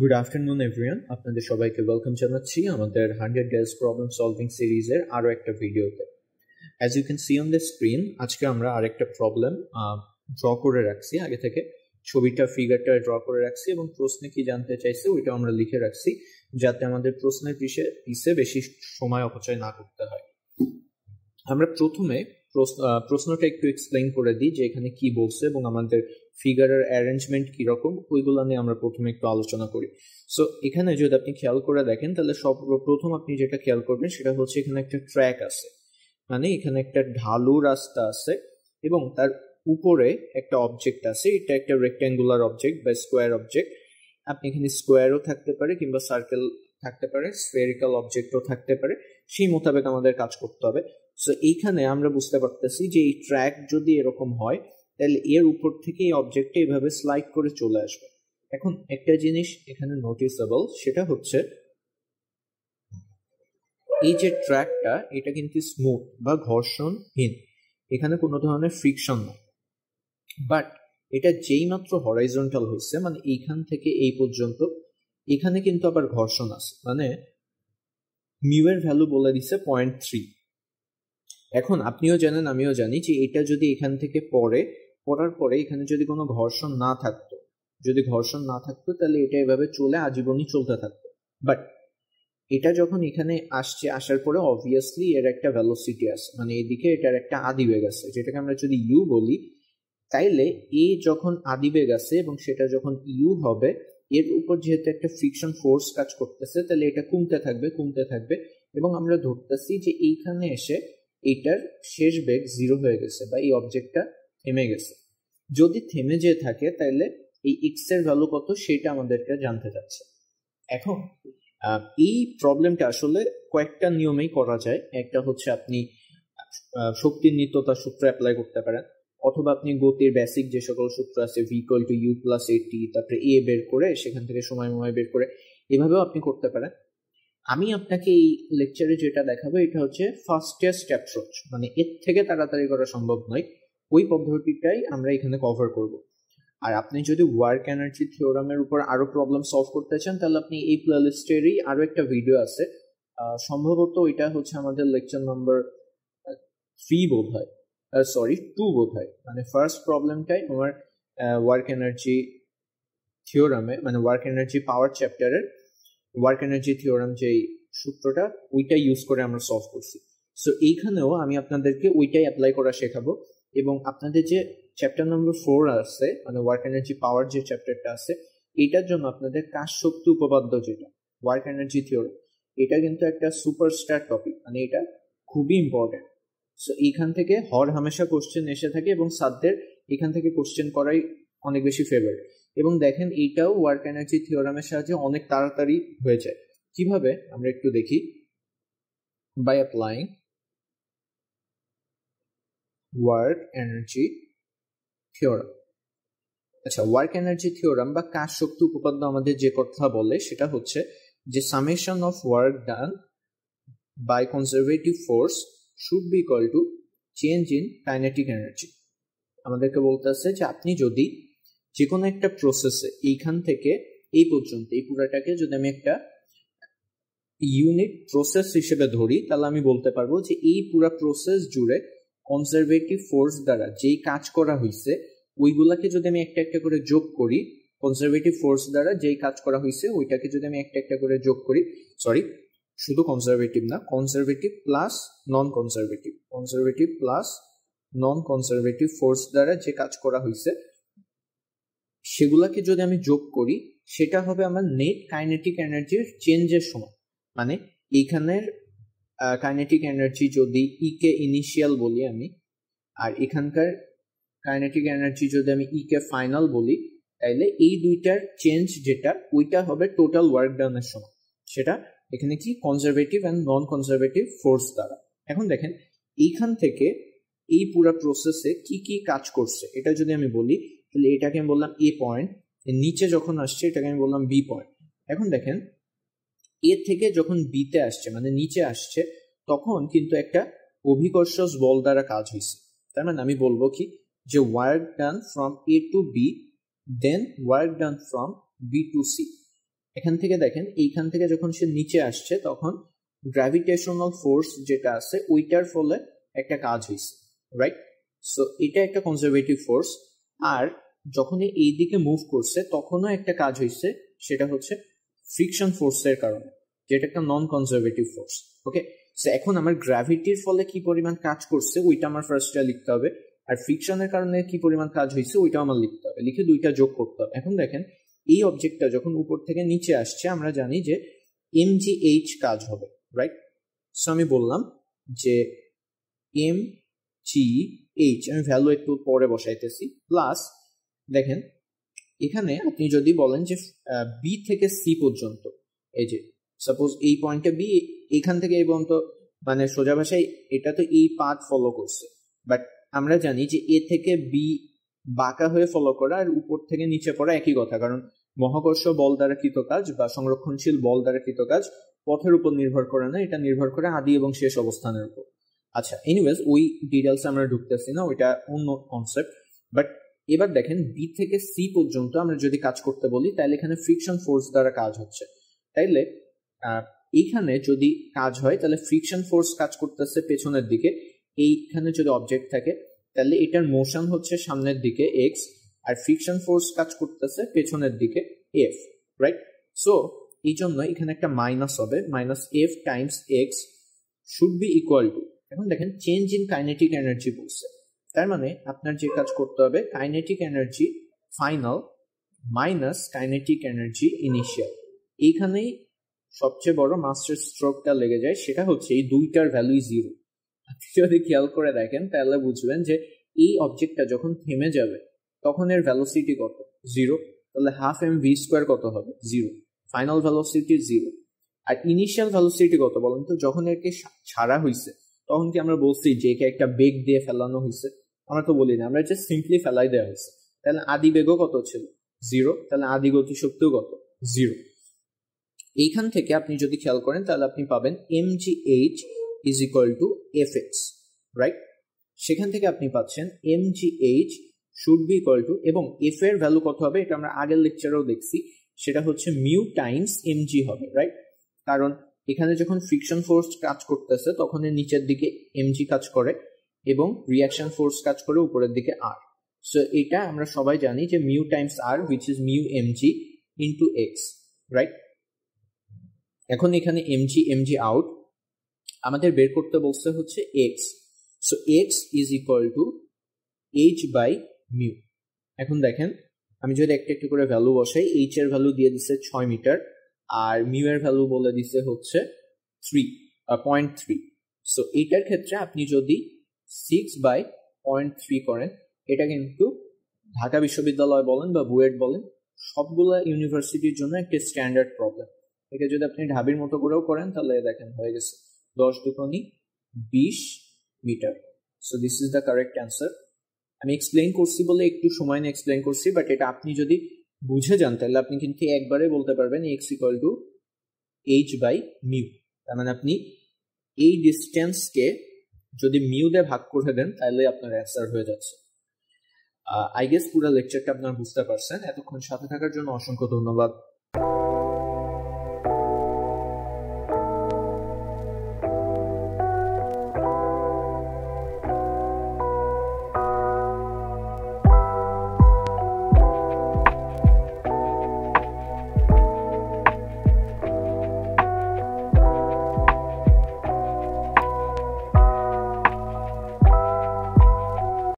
Good afternoon everyone, আপনাদের সবাইকে welcome জানাচ্ছি আমাদের 100 ডেজ প্রবলেম সলভিং সিরিজের আরো একটা ভিডিওতে। As you can see on the screen, আজকে আমরা আরেকটা প্রবলেম ড্র করে রাখছি। আগে থেকে ছবিটা ফিগারটা ড্র করে রাখছি এবং প্রশ্নে কি জানতে চাইছে ওইটা আমরা লিখে রাখছি, যাতে আমাদের প্রশ্নের পিছে বেশি সময় অপচয় না করতে হয়। আমরা প্রথমে প্রশ্নটা একটু এক্সপ্লেইন করে দিই যে এখানে কি বলছে এবং আমাদের ফিগারের অ্যারেঞ্জমেন্ট কিরকম, ওইগুলো নিয়ে আমরা প্রথমে একটু আলোচনা করি। সো এখানে যদি আপনি খেয়াল করে দেখেন, তাহলে সর্বপ্রথম আপনি যেটা খেয়াল করবেন সেটা হচ্ছে এখানে একটা ট্র্যাক আছে, মানে এখানে একটা ঢালু রাস্তা আছে এবং তার উপরে একটা অবজেক্ট আছে। এটা একটা রেক্ট্যাঙ্গুলার অবজেক্ট বা স্কোয়ার অবজেক্ট। আপনি এখানে স্কোয়ারও থাকতে পারে কিংবা সার্কেল থাকতে পারে, স্ফেরিক্যাল অবজেক্টও থাকতে পারে, সেই মোতাবেক আমাদের কাজ করতে হবে। সো এইখানে আমরা বুঝতে পারতেছি যে এই ট্র্যাক যদি এরকম হয় তাহলে এর উপর থেকে এই অবজেক্টটা এইভাবে স্লাইড করে চলে আসবে। এখন একটা জিনিস এখানে নোটিসেবল, সেটা হচ্ছে এই যে ট্র্যাকটা এটা কিন্তু স্মুথ বা ঘর্ষণহীন, এখানে কোনো ধরনের ফ্রিকশন নেই। বাট এটা যেই মাত্র হরাইজন্টাল হয়েছে, মানে এইখান থেকে এই পর্যন্ত, এখানে কিন্তু আবার ঘর্ষণ আছে, মানে মিউ এর ভ্যালু বলে দিছে 0.3। এখন আপনিও জানেন আমিও জানি যে এটা যদি এখান থেকে পড়ার পরে এখানে যদি কোনো ঘর্ষণ না থাকতো তাহলে এটা এভাবে চলে আজীবনই চলতে থাকতো। বাট এটা যখন এখানে আসার পরে অবভিয়াসলি এর একটা ভেলোসিটি আছে, মানে এদিকে এটার একটা আদিবেগ আছে, যেটাকে আমরা যদি ইউ বলি, তাইলে এ যখন আদিবেগ আছে এবং সেটা যখন ইউ হবে, এর উপর যেহেতু একটা ফ্রিকশন ফোর্স কাজ করতেছে, তাহলে এটা কমতে থাকবে এবং আমরা ধরতেছি যে এইখানে এসে এটার শেষ বেগ 0 হয়ে গেছে বা এই অবজেক্টটা থেমে গেছে। যদি থেমে যেয়ে থাকে তাহলে এই এক্স এর ভ্যালু কত সেটা আমাদেরকে জানতে চাচ্ছে। এখন এই প্রবলেমটা আসলে কয়েকটা নিয়মেই করা যায়। একটা হচ্ছে আপনি শক্তির নিত্যতা সূত্র অ্যাপ্লাই করতে পারেন, অথবা আপনি গতির বেসিক যে সকল সূত্র আছে v = u + at, তারপরে a বের করে সেখান থেকে সময় বের করে, এভাবেও আপনি করতে পারেন। আমি আপনাকে এই লেকচারে যেটা দেখাবো এটা হচ্ছে ফাস্টেস্ট অ্যাপ্রোচ, মানে এর থেকে তাড়াতাড়ি করা সম্ভব নয়, ওই পদ্ধতিটাই আমরা এখানে কভার করব। আর আপনি যদি ওয়ার্ক এনার্জি থিওরামের উপর আরো প্রবলেম সলভ করতে চান তাহলে আপনি এই প্লেলিস্টেরই আরো একটা ভিডিও আছে, সম্ভবত এটা হচ্ছে আমাদের লেকচার নাম্বার 2 বোধ হয়, মানে ফার্স্ট প্রবলেমটাই আমার ওয়ার্ক এনার্জি থিওরামে, মানে ওয়ার্ক এনার্জি পাওয়ার চ্যাপ্টারের ওয়ার্ক এনার্জি থিওরাম যেই সূত্রটা ওইটা ইউজ করে আমরা সলভ করছি। সো এইখানেও আমি আপনাদেরকে ওইটাই অ্যাপ্লাই করা শেখাবো এবং আপনাদের যে চ্যাপ্টার নম্বর 4 আছে, মানে ওয়ার্ক এনার্জি পাওয়ার যে চ্যাপ্টারটা আছে, এটার জন্য আপনাদের কাজ শক্তি উপপাদ্য যেটা ওয়ার্ক এনার্জি থিওরাম, এটা কিন্তু একটা সুপারস্টার টপিক, মানে এটা খুবই ইম্পর্টেন্ট। সো এইখান থেকে হামেশা কোশ্চেন এসে থাকে এবং স্যারদের এখান থেকে কোশ্চেন করাই অনেক বেশি ফেভারিট। এবং দেখেন এইটাও ওয়ার্ক এনার্জি থিওরামের সাহায্যে অনেক তাড়াতাড়ি হয়ে যায়। কিভাবে আমরা একটু দেখি। By applying work energy theorem. আচ্ছা, ওয়ার্ক এনার্জি থিওরাম বা কাজ শক্তি উপপাদ্য আমাদের যে কথা বলে সেটা হচ্ছে যে summation of work done by conservative force should be equal to change in kinetic energy. আমাদেরকে বলতেছে যে আপনি যদি যে কোনো একটা প্রসেসে এইখান থেকে এই পর্যন্ত এই পুরাটাকে যদি আমি একটা ইউনিট প্রসেস হিসেবে ধরি, তাহলে আমি বলতে পারবো যে এই পুরা প্রসেস জুড়ে কনজারভেটিভ ফোর্স দ্বারা যেই কাজ করা হয়েছে ওইগুলাকে যদি আমি একটা একটা করে যোগ করি, কনজারভেটিভ ফোর্স দ্বারা যেই কাজ করা হয়েছে ওইটাকে যদি আমি একটা একটা করে যোগ করি, শুধু কনজারভেটিভ না, কনজারভেটিভ প্লাস নন কনজারভেটিভ ফোর্স দ্বারা যে কাজ করা হয়েছে সেগুলাকে যদি আমি যোগ করি, সেটা হবে আমার নেট কাইনেটিক এনার্জির চেঞ্জের সময়। মানে এইখানের কাইনেটিক এনার্জি যদি ই কে ইনিশিয়াল বলি আমি, আর এখানকার কাইনেটিক এনার্জি যদি আমি ই কে ফাইনাল বলি, তাইলে এই দুইটার চেঞ্জ যেটা ওইটা হবে টোটাল ওয়ার্ক ডানের সময়। সেটা এখানে কি conservative and non conservative force দ্বারা। এখন দেখেন এইখান থেকে এই পুরো প্রসেসে কি কি কাজ করছে এটা যদি আমি বলি, তাহলে এটাকে আমি বললাম এ পয়েন্ট, নিচে যখন আসছে এটাকে আমি বললাম বি পয়েন্ট। এখন দেখেন এ থেকে যখন বিতে আসছে, মানে নিচে আসছে, তখন কিন্তু একটা অভিকর্ষজ বল দ্বারা কাজ হয়েছে। তার মানে আমি বলবো কি যে work done from A to B, then work done from B to C. এখান থেকে দেখেন এইখান থেকে যখন সে নিচে আসছে তখন গ্র্যাভিটেশনাল ফোর্স যেটা আছে ওইটার ফলে একটা কাজ হয়েছে, রাইট? সো এটা একটা কনজারভেটিভ ফোর্স। আর যখনই এই দিকে মুভ করছে তখনও একটা কাজ হয়েছে, সেটা হচ্ছে ফ্রিকশন ফোর্সের কারণে, যেটা একটা নন কনজারভেটিভ ফোর্স। ওকে, সো এখন আমার গ্র্যাভিটির ফলে কি পরিমাণ কাজ করছে ওইটা আমার ফার্স্টে লিখতে হবে, আর ফ্রিকশনের কারণে কি পরিমাণ কাজ হয়েছে ওইটাও আমার লিখতে হবে, লিখে দুইটা যোগ করতে হবে। এখন দেখেন এই অবজেক্টটা যখন উপর থেকে নিচে আসছে আমরা জানি যে mgh কাজ হবে, রাইট? সো আমি বললাম যে mgh, আমি ভ্যালু একটু পরে বসাইতেছি, প্লাস দেখেন এখানে আপনি যদি বলেন যে বি থেকে সি পর্যন্ত, এই যে সাপোজ এই পয়েন্টে বি, এখান থেকে এই পর্যন্ত, মানে সোজা ভাষায় এটা তো এই পাথ ফলো করছে, বাট আমরা জানি যে এ থেকে বি বাঁকা হয়ে ফলো করা আর উপর থেকে নিচে পড়া একই কথা, কারণ মহাকর্ষ বল দ্বারা কৃত কাজ বা সংরক্ষণশীল বল দ্বারা কৃত কাজ পথের উপর নির্ভর করে না, এটা নির্ভর করে আদি এবং শেষ অবস্থানের উপর। আচ্ছা, এনিওয়েজ ওই ডিটেলস আমরা ঢুকতেছি না, ওইটা অন্য কনসেপ্ট। বাট এবার দেখেন বি থেকে সি পর্যন্ত আমরা যদি কাজ করতে বলি তাহলে এখানে ফ্রিকশন ফোর্স দ্বারা কাজ হচ্ছে, তাইলে এইখানে যদি কাজ হয় তাহলে ফ্রিকশন ফোর্স কাজ করতেছে পেছনের দিকে, এইখানে যদি অবজেক্ট থাকে তাহলে এটার মোশন হচ্ছে সামনের দিকে এক্স, আর ফ্রিকশন ফোর্স কাজ করতেছে পেছনের দিকে এফ, রাইট? সো এই জন্য এখানে একটা মাইনাস হবে, minus F Times x should be equal two, এখন দেখেন চেঞ্জ ইন কাইনেটিক এনার্জি বলছে, তার মানে আপনার যে কাজ করতে হবে kinetic energy final minus kinetic energy initial, এইখানেই সবচেয়ে বড় মাস্টার স্ট্রোকটা লেগে যায়, সেটা হচ্ছে এই দুইটার ভ্যালুই জিরো। আপনি যদি খেয়াল করে দেখেন তাহলে বুঝবেন যে এই অবজেক্টটা যখন থেমে যাবে তখন এর ভ্যালোসিটি কত, জিরো, তাহলে হাফ এম ভি স্কোয়ার কত হবে, জিরো, ফাইনাল ভ্যালোসিটি জিরো। আর ইনিশিয়াল ভ্যালোসিটি কত বলেন তো, যখন একে ছাড়া হয়েছে তখন কি আমরা বলছি যে একে একটা বেগ দিয়ে ফেলানো হয়েছে? আমরা তো বলি না, আমরা জাস্ট সিম্পলি ফেলাই দেওয়া হয়েছে। তাহলে আদি বেগও কত ছিল, জিরো, তাহলে আদি গতিশক্তিও কত, জিরো। এইখান থেকে আপনি যদি খেয়াল করেন তাহলে আপনি পাবেন mgh is equal to fx, right? সেখান থেকে আপনি পাচ্ছেন mgh should be equal to, এবং f এর ভ্যালু কত হবে এটা আমরা আগের লেকচারেও দেখছি, সেটা হচ্ছে মিউ টাইমস mg হবে, রাইট? কারণ এখানে যখন ফ্রিকশন ফোর্স কাজ করতেছে তখন এর নিচের দিকে mg কাজ করে এবং রিঅ্যাকশন ফোর্স কাজ করে উপরের দিকে r। সো এটা আমরা সবাই জানি যে mu Times r which is mu mg into x, right? এখন এখানে mg আউট, আমাদের বের করতে বলতে হচ্ছে x, so x is equal to h by mu। এখন দেখেন আমি যদি একটা একটু করে ভ্যালু বসাই, h এর ভ্যালু দিয়ে দিচ্ছে 6 মিটার আর মিউ এর ভ্যালু বলে দিচ্ছে হচ্ছে 0.3। সো এইটার ক্ষেত্রে আপনি যদি 6/0.3 করেন, এটা কিন্তু ঢাকা বিশ্ববিদ্যালয় বলেন বা বুয়েট বলেন সবগুলা ইউনিভার্সিটির জন্য একটা স্ট্যান্ডার্ড প্রবলেম। এটা যদি আপনি ঢাবির মতো করেও করেন তাহলে দেখেন হয়ে গেছে 10×20 metre. So this is the correct answer. আমি এক্সপ্লেইন করছি বলে একটু সময় নিয়ে এক্সপ্লেইন করছি, বাট এটা আপনি যদি বুঝে যান তাহলে আপনি কিন্তু একবারে বলতে পারবেন x equal to h by mu। তার মানে আপনি এই ডিস্টেন্সকে যদি মিউ দিয়ে ভাগ করে দেন তাহলে আপনার অ্যান্সার হয়ে যাচ্ছে। আই গেস পুরো লেকচারটা আপনারা বুঝতে পারছেন। এতক্ষণ সাথে থাকার জন্য অসংখ্য ধন্যবাদ।